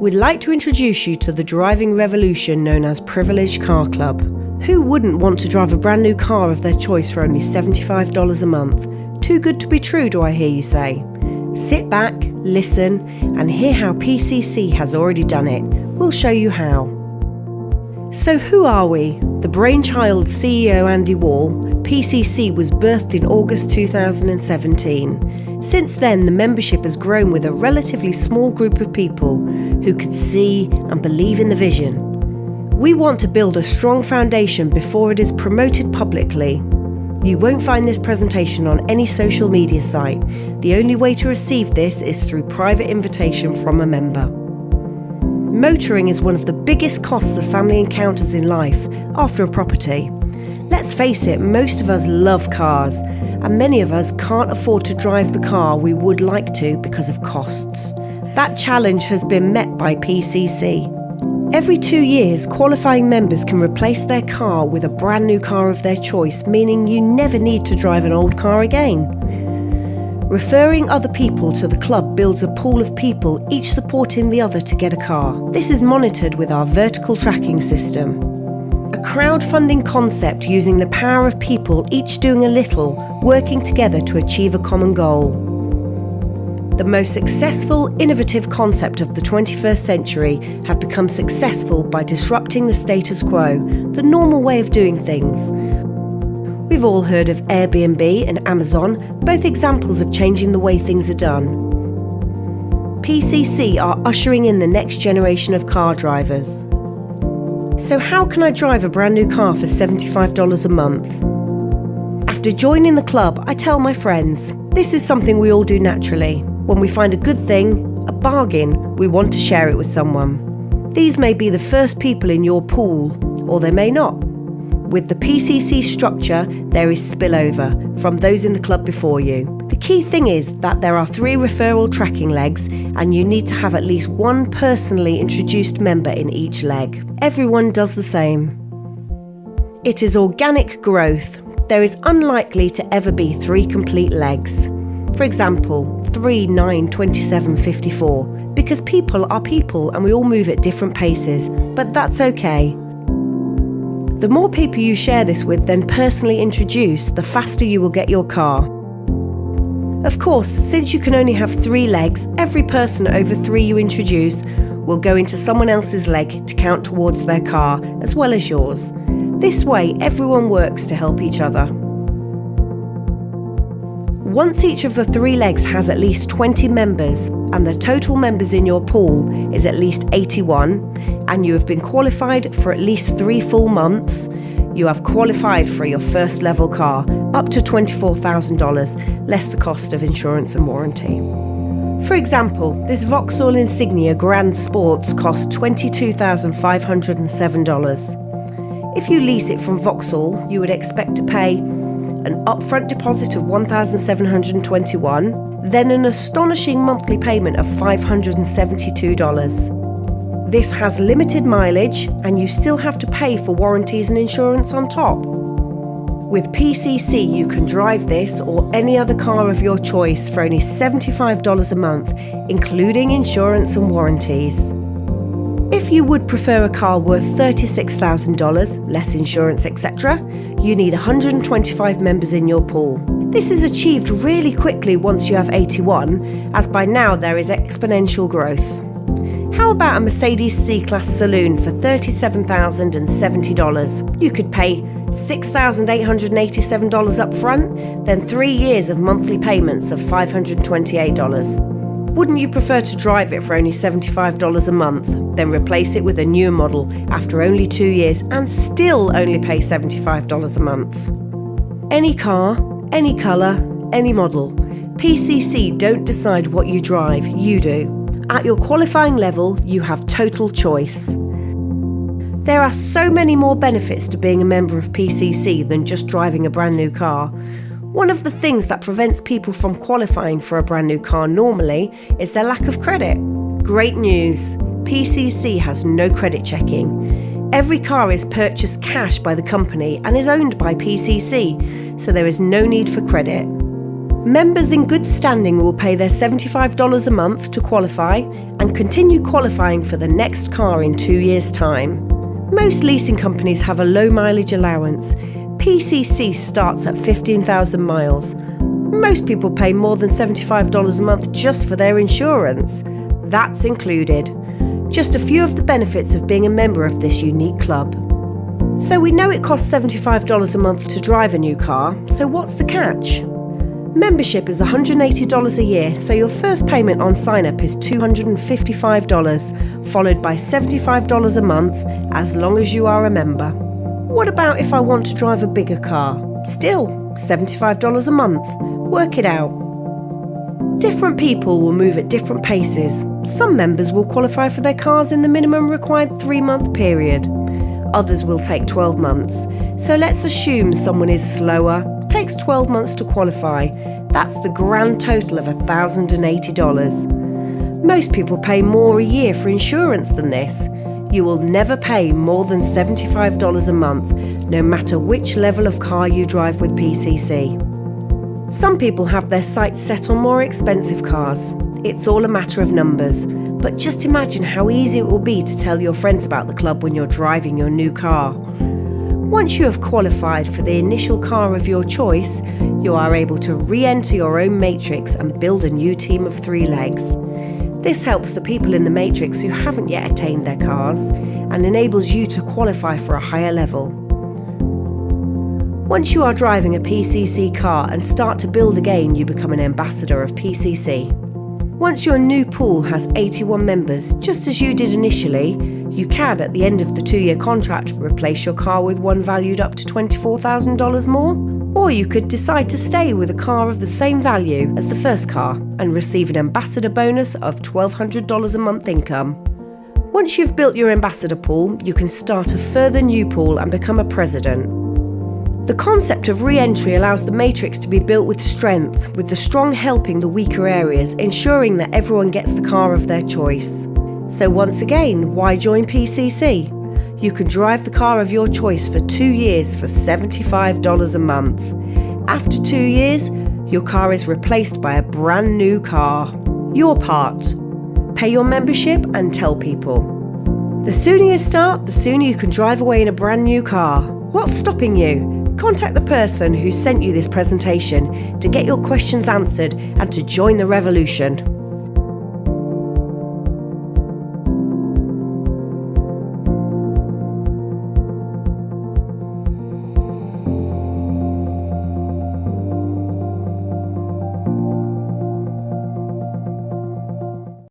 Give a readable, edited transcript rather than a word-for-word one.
We'd like to introduce you to the driving revolution known as Privileged Car Club. Who wouldn't want to drive a brand new car of their choice for only $75 a month? Too good to be true, do I hear you say? Sit back, listen, and hear how PCC has already done it. We'll show you how. So who are we? The brainchild CEO Andy Wall, PCC was birthed in August 2017. Since then, the membership has grown with a relatively small group of people who could see and believe in the vision. We want to build a strong foundation before it is promoted publicly. You won't find this presentation on any social media site. The only way to receive this is through private invitation from a member. Motoring is one of the biggest costs of family encounters in life after a property. Let's face it, most of us love cars, and many of us can't afford to drive the car we would like to because of costs. That challenge has been met by PCC. Every 2 years, qualifying members can replace their car with a brand new car of their choice, meaning you never need to drive an old car again. Referring other people to the club builds a pool of people, each supporting the other to get a car. This is monitored with our vertical tracking system. A crowdfunding concept using the power of people, each doing a little, working together to achieve a common goal. The most successful, innovative concept of the 21st century have become successful by disrupting the status quo, the normal way of doing things. We've all heard of Airbnb and Amazon, both examples of changing the way things are done. PCC are ushering in the next generation of car drivers. So how can I drive a brand new car for $75 a month? After joining the club, I tell my friends, this is something we all do naturally. When we find a good thing, a bargain, we want to share it with someone. These may be the first people in your pool, or they may not. With the PCC structure, there is spillover from those in the club before you. The key thing is that there are 3 referral tracking legs, and you need to have at least 1 personally introduced member in each leg. Everyone does the same. It is organic growth. There is unlikely to ever be 3 complete legs. For example, 3, 9, 27, 54. Because people are people and we all move at different paces, but that's okay. The more people you share this with, then personally introduce, the faster you will get your car. Of course, since you can only have 3 legs, every person over 3 you introduce will go into someone else's leg to count towards their car, as well as yours. This way, everyone works to help each other. Once each of the 3 legs has at least 20 members, and the total members in your pool is at least 81, and you have been qualified for at least 3 full months, you have qualified for your first level car, up to $24,000, less the cost of insurance and warranty. For example, this Vauxhall Insignia Grand Sports costs $22,507. If you lease it from Vauxhall, you would expect to pay an upfront deposit of $1,721, then an astonishing monthly payment of $572. This has limited mileage, and you still have to pay for warranties and insurance on top. With PCC, you can drive this or any other car of your choice for only $75 a month, including insurance and warranties. If you would prefer a car worth $36,000, less insurance, etc., you need 125 members in your pool. This is achieved really quickly once you have 81, as by now there is exponential growth. How about a Mercedes C-Class saloon for $37,070? You could pay $6,887 up front, then 3 years of monthly payments of $528. Wouldn't you prefer to drive it for only $75 a month, then replace it with a newer model after only 2 years and still only pay $75 a month? Any car, any colour, any model. PCC don't decide what you drive, you do. At your qualifying level, you have total choice. There are so many more benefits to being a member of PCC than just driving a brand new car. One of the things that prevents people from qualifying for a brand new car normally is their lack of credit. Great news! PCC has no credit checking. Every car is purchased cash by the company and is owned by PCC, so there is no need for credit. Members in good standing will pay their $75 a month to qualify and continue qualifying for the next car in 2 years' time. Most leasing companies have a low mileage allowance. PCC starts at 15,000 miles. Most people pay more than $75 a month just for their insurance. That's included. Just a few of the benefits of being a member of this unique club. So we know it costs $75 a month to drive a new car, so what's the catch? Membership is $180 a year, so your first payment on sign-up is $255, followed by $75 a month as long as you are a member. What about if I want to drive a bigger car? Still, $75 a month. Work it out. Different people will move at different paces. Some members will qualify for their cars in the minimum required 3-month period. Others will take 12 months. So let's assume someone is slower, takes 12 months to qualify. That's the grand total of $1,080. Most people pay more a year for insurance than this. You will never pay more than $75 a month, no matter which level of car you drive with PCC. Some people have their sights set on more expensive cars. It's all a matter of numbers. But just imagine how easy it will be to tell your friends about the club when you're driving your new car. Once you have qualified for the initial car of your choice, you are able to re-enter your own matrix and build a new team of 3 legs. This helps the people in the matrix who haven't yet attained their cars and enables you to qualify for a higher level. Once you are driving a PCC car and start to build again, you become an ambassador of PCC. Once your new pool has 81 members, just as you did initially, you can, at the end of the 2-year contract, replace your car with one valued up to $24,000 more. Or you could decide to stay with a car of the same value as the first car and receive an ambassador bonus of $1,200 a month income. Once you've built your ambassador pool, you can start a further new pool and become a president. The concept of re-entry allows the matrix to be built with strength, with the strong helping the weaker areas, ensuring that everyone gets the car of their choice. So once again, why join PCC? You can drive the car of your choice for 2 years for $75 a month. After 2 years, your car is replaced by a brand new car. Your part. Pay your membership and tell people. The sooner you start, the sooner you can drive away in a brand new car. What's stopping you? Contact the person who sent you this presentation to get your questions answered and to join the revolution.